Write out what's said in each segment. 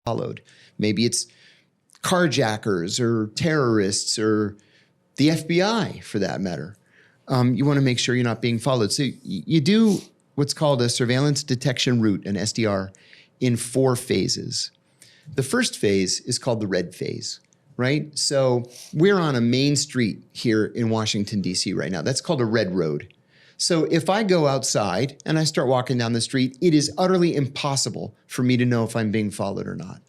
followed. Maybe it's carjackers or terrorists or the FBI for that matter. You want to make sure you're not being followed. So you do what's called a surveillance detection route, an SDR, in 4 phases. The first phase is called the red phase, right? So we're on a main street here in Washington, D.C. right now. That's called a red road. So if I go outside and I start walking down the street, it is utterly impossible for me to know if I'm being followed or not.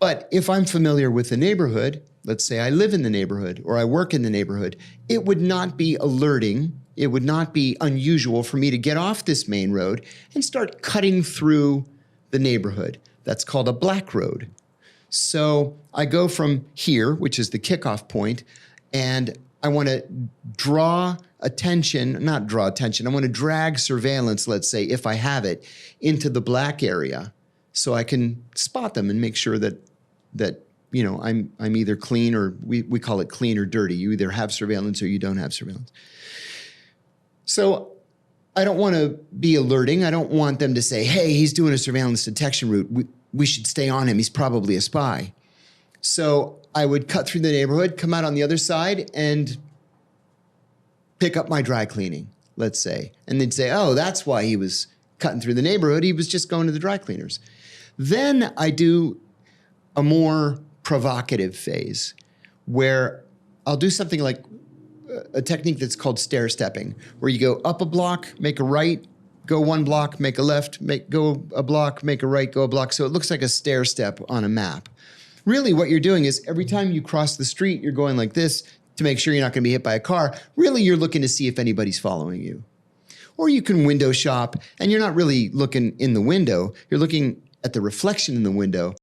But if I'm familiar with the neighborhood, let's say I live in the neighborhood or I work in the neighborhood, it would not be alerting, it would not be unusual for me to get off this main road and start cutting through the neighborhood. That's called a black road. So I go from here, which is the kickoff point, and I want to I want to drag surveillance, let's say, if I have it, into the black area so I can spot them and make sure that you know, I'm either clean or we call it clean or dirty. You either have surveillance or you don't have surveillance. So I don't want to be alerting. I don't want them to say, hey, he's doing a surveillance detection route. We should stay on him. He's probably a spy. So I would cut through the neighborhood, come out on the other side and pick up my dry cleaning, let's say. And they'd say, oh, that's why he was cutting through the neighborhood. He was just going to the dry cleaners. Then I do a more provocative phase where I'll do something like a technique that's called stair stepping, where you go up a block, make a right, go 1 block, make a left, go a block, make a right, go a block. So it looks like a stair step on a map. Really what you're doing is every time you cross the street, you're going like this to make sure you're not going to be hit by a car. Really, you're looking to see if anybody's following you. Or you can window shop and you're not really looking in the window. You're looking at the reflection in the window